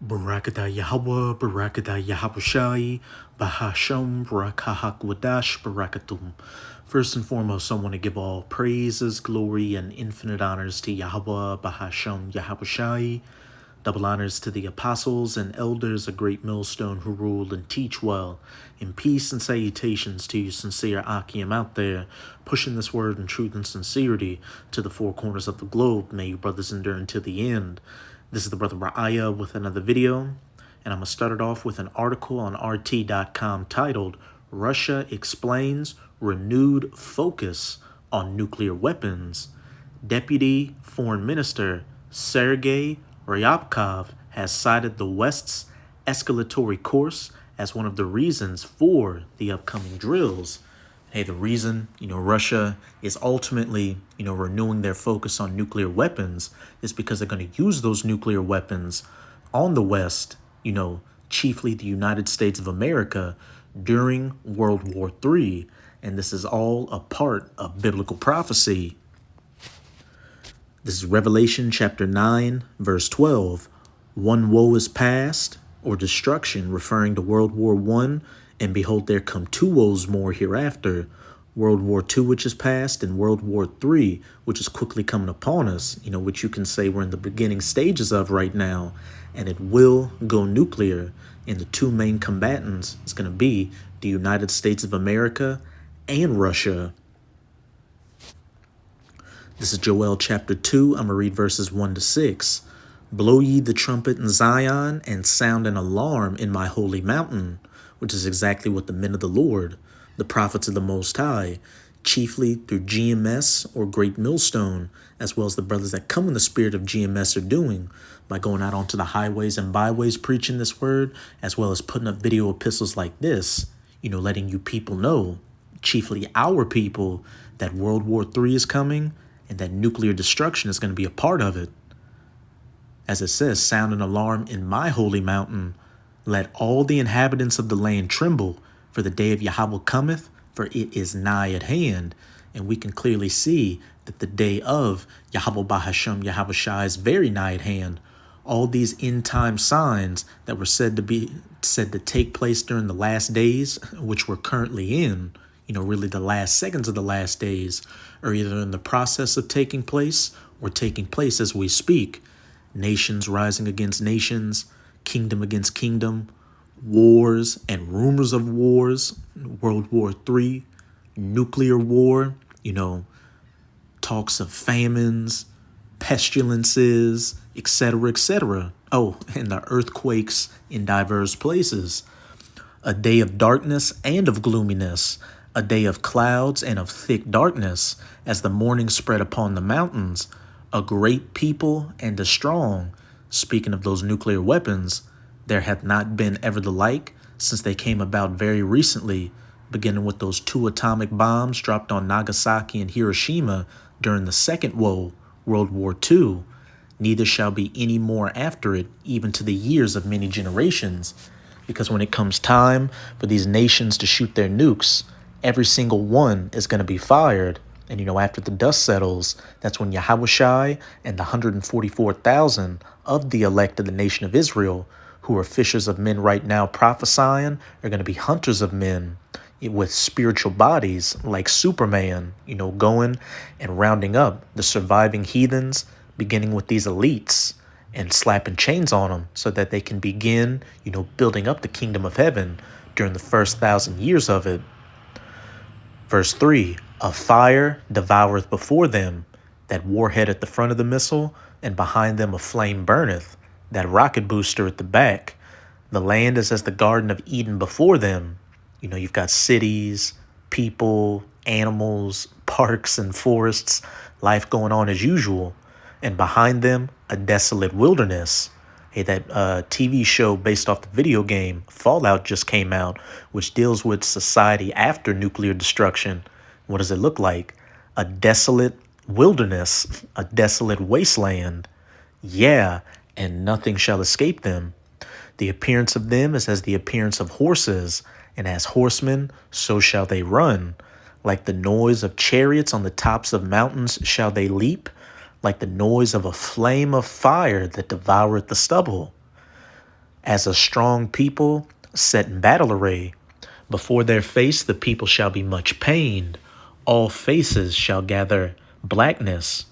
Barakada Yahweh, Barakada Yahabushai, Bahasham, Barakahak Barakatum. First and foremost, I want to give all praises, glory, and infinite honors to Yahweh, Bahasham, Yahabushai. Double honors to the apostles and elders, a great millstone who rule and teach well. In peace and salutations to you sincere Akim out there, pushing this word in truth and sincerity to the four corners of the globe. May you brothers endure until the end. This is the brother Ra'aya with another video, and I'm going to start it off with an article on RT.com titled, Russia Explains Renewed Focus on Nuclear Weapons. Deputy Foreign Minister Sergei Ryabkov has cited the West's escalatory course as one of the reasons for the upcoming drills. Hey, the reason, Russia is ultimately, renewing their focus on nuclear weapons is because they're going to use those nuclear weapons on the West, chiefly the United States of America during World War III. And this is all a part of biblical prophecy. This is Revelation chapter 9, verse 12. One woe is past, or destruction, referring to World War I, and behold, there come two woes more hereafter. World War II, which is past, and World War III, which is quickly coming upon us, which you can say we're in the beginning stages of right now, and it will go nuclear. And the two main combatants is going to be the United States of America and Russia. This is Joel chapter 2. I'm going to read verses 1 to 6. Blow ye the trumpet in Zion, and sound an alarm in my holy mountain, which is exactly what the men of the Lord, the prophets of the Most High, chiefly through GMS or Great Millstone, as well as the brothers that come in the spirit of GMS are doing by going out onto the highways and byways preaching this word, as well as putting up video epistles like this, letting you people know, chiefly our people, that World War III is coming and that nuclear destruction is going to be a part of it. As it says, sound an alarm in my holy mountain. Let all the inhabitants of the land tremble, for the day of Yahweh cometh, for it is nigh at hand. And we can clearly see that the day of Yahweh Bahasham Yahabushai is very nigh at hand. All these end time signs that were said to take place during the last days, which we're currently in, really the last seconds of the last days, are either in the process of taking place or taking place as we speak. Nations rising against nations, kingdom against kingdom, wars and rumors of wars, World War III, nuclear war, talks of famines, pestilences, etc., etc. Oh, and the earthquakes in diverse places. A day of darkness and of gloominess, a day of clouds and of thick darkness, as the morning spread upon the mountains, a great people and a strong. Speaking of those nuclear weapons, there hath not been ever the like since they came about very recently, beginning with those 2 atomic bombs dropped on Nagasaki and Hiroshima during the second woe, World War II. Neither shall be any more after it, even to the years of many generations. Because when it comes time for these nations to shoot their nukes, every single one is going to be fired. And, after the dust settles, that's when Yahabushai and the 144,000 of the elect of the nation of Israel, who are fishers of men right now prophesying, are going to be hunters of men with spiritual bodies like Superman, going and rounding up the surviving heathens, beginning with these elites and slapping chains on them so that they can begin, building up the kingdom of heaven during the first 1,000 years of it. Verse 3, a fire devoureth before them, that warhead at the front of the missile, and behind them a flame burneth, that rocket booster at the back. The land is as the Garden of Eden before them. You've got cities, people, animals, parks and forests, life going on as usual. And behind them, a desolate wilderness. Hey, that TV show based off the video game Fallout just came out, which deals with society after nuclear destruction. What does it look like? A desolate wilderness, a desolate wasteland. Yeah, and nothing shall escape them. The appearance of them is as the appearance of horses, and as horsemen, so shall they run. Like the noise of chariots on the tops of mountains shall they leap, like the noise of a flame of fire that devoureth the stubble. As a strong people set in battle array. Before their face the people shall be much pained. All faces shall gather blackness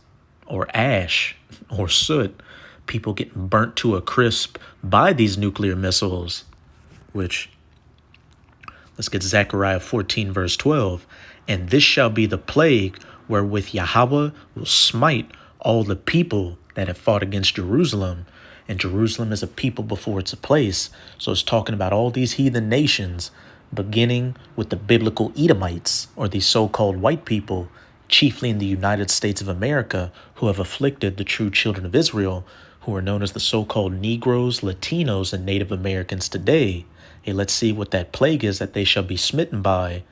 or ash or soot. People getting burnt to a crisp by these nuclear missiles, which, let's get Zechariah 14, verse 12. And this shall be the plague wherewith Yahweh will smite all the people that have fought against Jerusalem. And Jerusalem is a people before it's a place. So it's talking about all these heathen nations, beginning with the biblical Edomites, or these so-called white people, chiefly in the United States of America, who have afflicted the true children of Israel, who are known as the so-called Negroes, Latinos, and Native Americans today. Hey, let's see what that plague is that they shall be smitten by.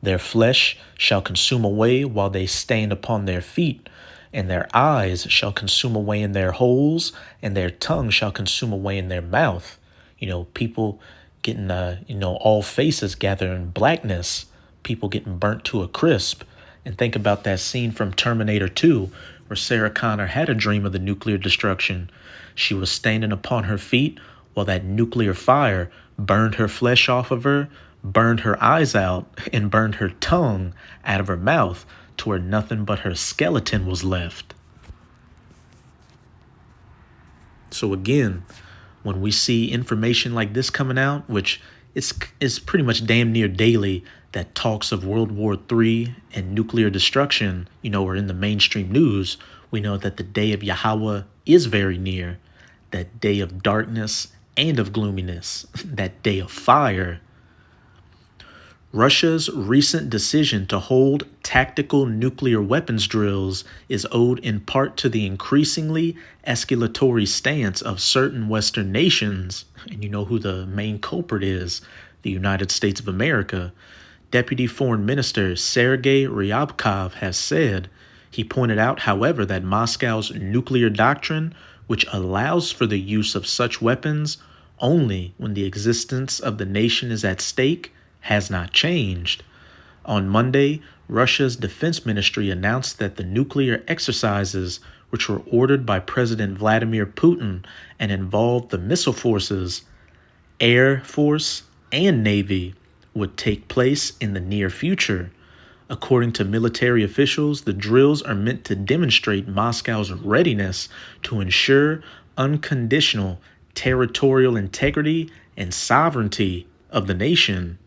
Their flesh shall consume away while they stand upon their feet, and their eyes shall consume away in their holes, and their tongue shall consume away in their mouth. People getting, all faces gathering blackness, people getting burnt to a crisp. And think about that scene from Terminator 2, where Sarah Connor had a dream of the nuclear destruction. She was standing upon her feet while that nuclear fire burned her flesh off of her, burned her eyes out, and burned her tongue out of her mouth to where nothing but her skeleton was left. So again, when we see information like this coming out, which is pretty much damn near daily, that talks of World War III and nuclear destruction, are in the mainstream news, we know that the day of Yahweh is very near, that day of darkness and of gloominess, that day of fire. Russia's recent decision to hold tactical nuclear weapons drills is owed in part to the increasingly escalatory stance of certain Western nations, and you know who the main culprit is, the United States of America. Deputy Foreign Minister Sergei Ryabkov has said. He pointed out, however, that Moscow's nuclear doctrine, which allows for the use of such weapons only when the existence of the nation is at stake, has not changed. On Monday, Russia's defense ministry announced that the nuclear exercises, which were ordered by President Vladimir Putin and involved the missile forces, Air Force, and Navy, would take place in the near future. According to military officials, the drills are meant to demonstrate Moscow's readiness to ensure unconditional territorial integrity and sovereignty of the nation.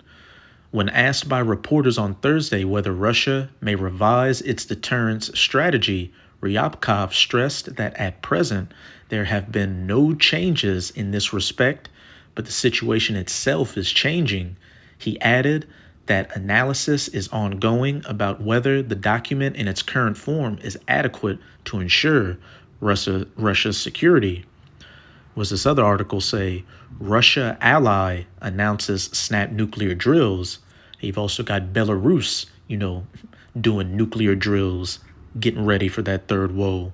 When asked by reporters on Thursday whether Russia may revise its deterrence strategy, Ryabkov stressed that at present there have been no changes in this respect, but the situation itself is changing. He added that analysis is ongoing about whether the document in its current form is adequate to ensure Russia's security. Was this other article say, Russia ally announces snap nuclear drills. You've also got Belarus, doing nuclear drills, getting ready for that third woe.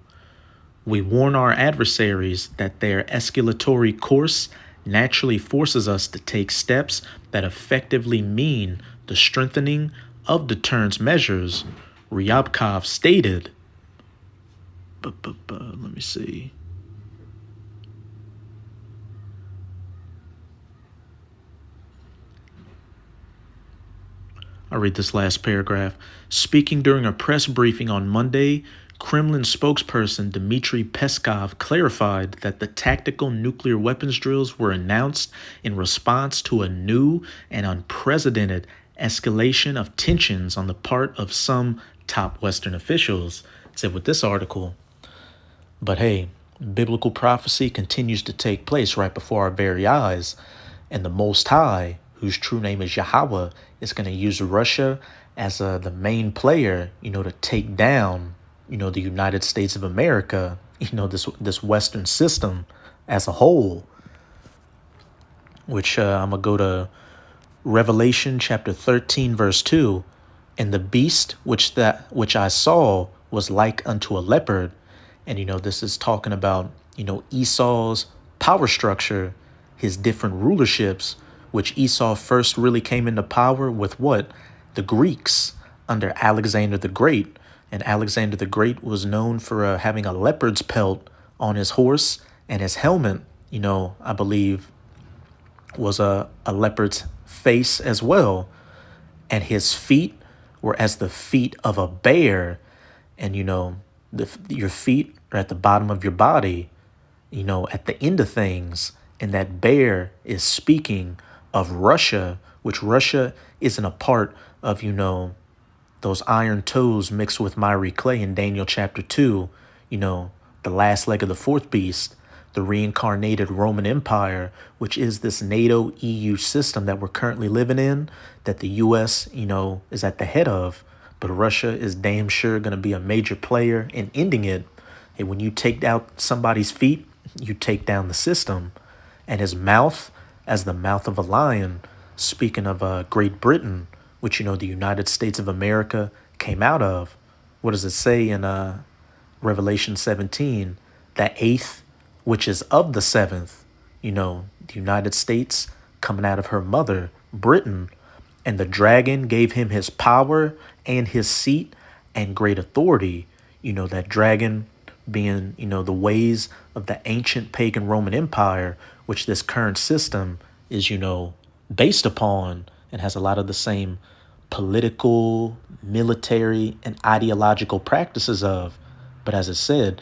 We warn our adversaries that their escalatory course naturally forces us to take steps that effectively mean the strengthening of deterrence measures, Ryabkov stated. Let me see. I'll read this last paragraph. Speaking during a press briefing on Monday, Kremlin spokesperson Dmitry Peskov clarified that the tactical nuclear weapons drills were announced in response to a new and unprecedented escalation of tensions on the part of some top Western officials, said with this article. But hey, biblical prophecy continues to take place right before our very eyes, and the Most High, whose true name is Yahweh, is going to use Russia as the main player, to take down, the United States of America, this Western system as a whole. Which I'm going to go to Revelation chapter 13, verse 2. And the beast which I saw was like unto a leopard. And, this is talking about, Esau's power structure, his different rulerships, which Esau first really came into power with what? The Greeks under Alexander the Great. And Alexander the Great was known for having a leopard's pelt on his horse and his helmet, I believe was a leopard's face as well, and his feet were as the feet of a bear. And your feet are at the bottom of your body, at the end of things. And that bear is speaking of Russia, which Russia isn't a part of, those iron toes mixed with miry clay in Daniel chapter 2, the last leg of the fourth beast, the reincarnated Roman Empire, which is this NATO EU system that we're currently living in, that the US, is at the head of. But Russia is damn sure going to be a major player in ending it. And when you take out somebody's feet, you take down the system. And his mouth, as the mouth of a lion, speaking of Great Britain, which, the United States of America came out of. What does it say in Revelation 17? That eighth, which is of the seventh, the United States coming out of her mother, Britain. And the dragon gave him his power and his seat and great authority. That dragon being, the ways of the ancient pagan Roman Empire, which this current system is, based upon, and has a lot of the same political, military, and ideological practices of. But as I said,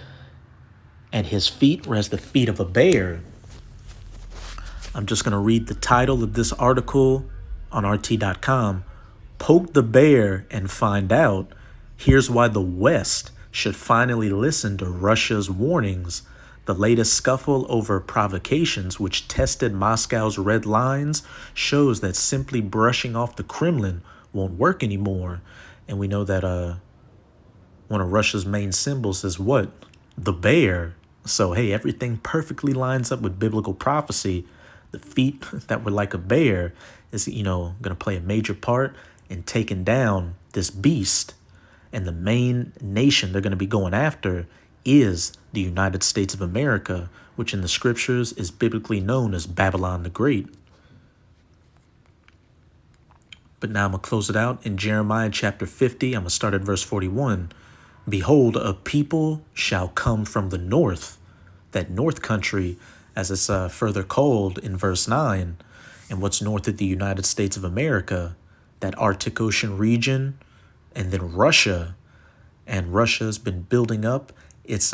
and his feet were as the feet of a bear. I'm just going to read the title of this article on RT.com. Poke the bear and find out. Here's why the West should finally listen to Russia's warnings. The latest scuffle over provocations, which tested Moscow's red lines, shows that simply brushing off the Kremlin won't work anymore. And we know that one of Russia's main symbols is what? The bear. So, hey, everything perfectly lines up with biblical prophecy. The feet that were like a bear is, going to play a major part in taking down this beast. And the main nation they're going to be going after is the United States of America, which in the scriptures is biblically known as Babylon the Great. But now I'm going to close it out in Jeremiah chapter 50. I'm going to start at verse 41. Behold, a people shall come from the north, that north country, as it's further called in verse 9. And what's north of the United States of America? That Arctic Ocean region, and then Russia. And Russia's been building up its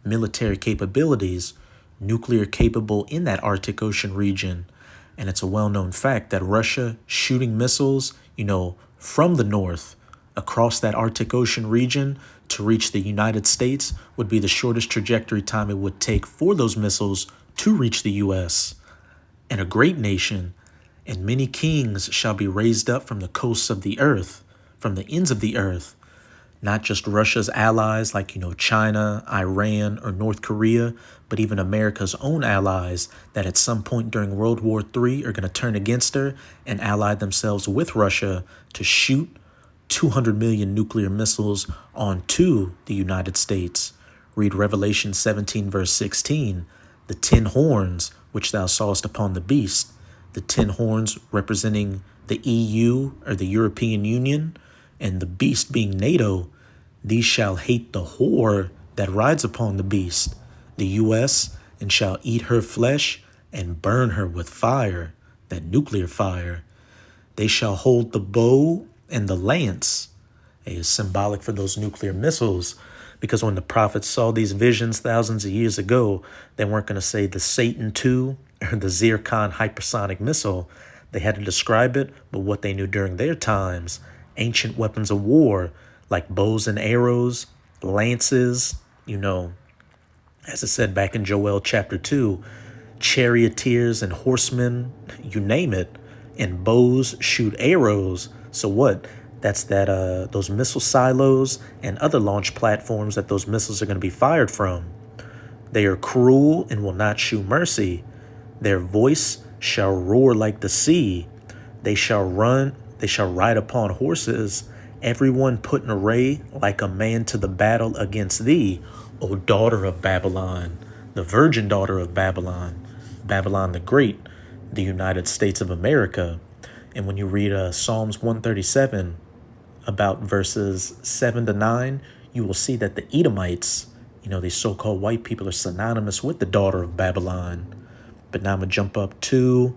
military capabilities, nuclear capable in that Arctic Ocean region. And it's a well-known fact that Russia shooting missiles, from the north across that Arctic Ocean region to reach the United States would be the shortest trajectory time it would take for those missiles to reach the U.S. And a great nation, and many kings shall be raised up from the coasts of the earth, from the ends of the earth. Not just Russia's allies like, China, Iran, or North Korea, but even America's own allies that at some point during World War III are going to turn against her and ally themselves with Russia to shoot 200 million nuclear missiles onto the United States. Read Revelation 17, verse 16. The 10 horns which thou sawest upon the beast. The 10 horns representing the EU or the European Union, and the beast being NATO. These shall hate the whore that rides upon the beast, the U.S., and shall eat her flesh and burn her with fire, that nuclear fire. They shall hold the bow and the lance. It is symbolic for those nuclear missiles, because when the prophets saw these visions thousands of years ago, they weren't going to say the Satan II or the Zircon hypersonic missile. They had to describe it, but what they knew during their times, ancient weapons of war like bows and arrows, lances, as it said back in Joel chapter 2, charioteers and horsemen, you name it, and bows shoot arrows. So what? That's those missile silos and other launch platforms that those missiles are going to be fired from. They are cruel and will not shew mercy. Their voice shall roar like the sea. They shall ride upon horses, everyone put in array like a man to the battle against thee, O daughter of Babylon, the virgin daughter of Babylon, Babylon the Great, the United States of America. And when you read Psalms 137, about verses 7 to 9, you will see that the Edomites, these so-called white people, are synonymous with the daughter of Babylon. But now I'm going to jump up to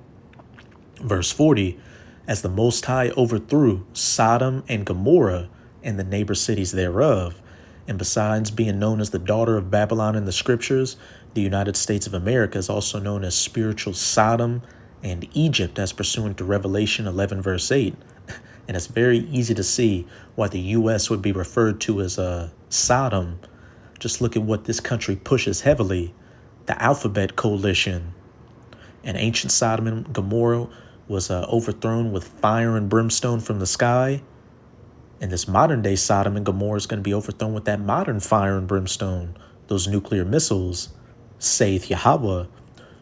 Verse 40, as the Most High overthrew Sodom and Gomorrah and the neighbor cities thereof, and besides being known as the daughter of Babylon in the scriptures, the United States of America is also known as spiritual Sodom and Egypt, as pursuant to Revelation 11, verse 8. And it's very easy to see why the U.S. would be referred to as Sodom. Just look at what this country pushes heavily, the Alphabet Coalition. And ancient Sodom and Gomorrah was overthrown with fire and brimstone from the sky. And this modern day Sodom and Gomorrah is going to be overthrown with that modern fire and brimstone, those nuclear missiles. Saith Yahweh,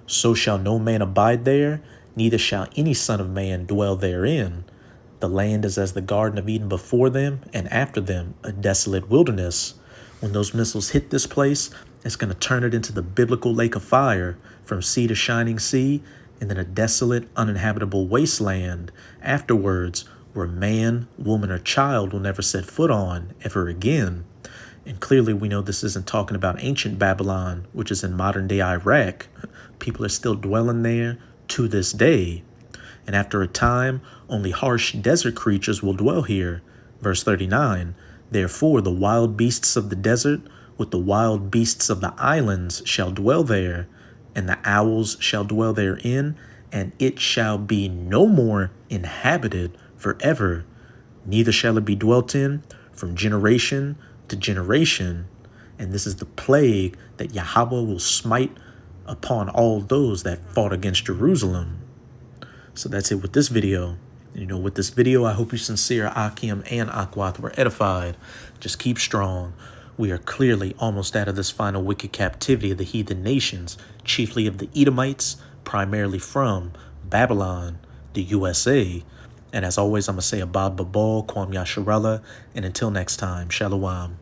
so shall no man abide there, neither shall any son of man dwell therein. The land is as the Garden of Eden before them, and after them a desolate wilderness. When those missiles hit this place, it's going to turn it into the biblical lake of fire, from sea to shining sea, and then a desolate, uninhabitable wasteland afterwards, where man, woman, or child will never set foot on ever again. And clearly we know this isn't talking about ancient Babylon, which is in modern day Iraq. People are still dwelling there to this day. And after a time, only harsh desert creatures will dwell here. Verse 39, therefore the wild beasts of the desert with the wild beasts of the islands shall dwell there, and the owls shall dwell therein, and it shall be no more inhabited forever, neither shall it be dwelt in from generation to generation. And this is the plague that Yahweh will smite upon all those that fought against Jerusalem. So that's it with this video. With this video, I hope you sincere Akim and Akwath were edified. Just keep strong. We are clearly almost out of this final wicked captivity of the heathen nations, chiefly of the Edomites, primarily from Babylon, the USA. And as always, I'm going to say Abad Babal, Kwam Yasharallah, and until next time, Shalom.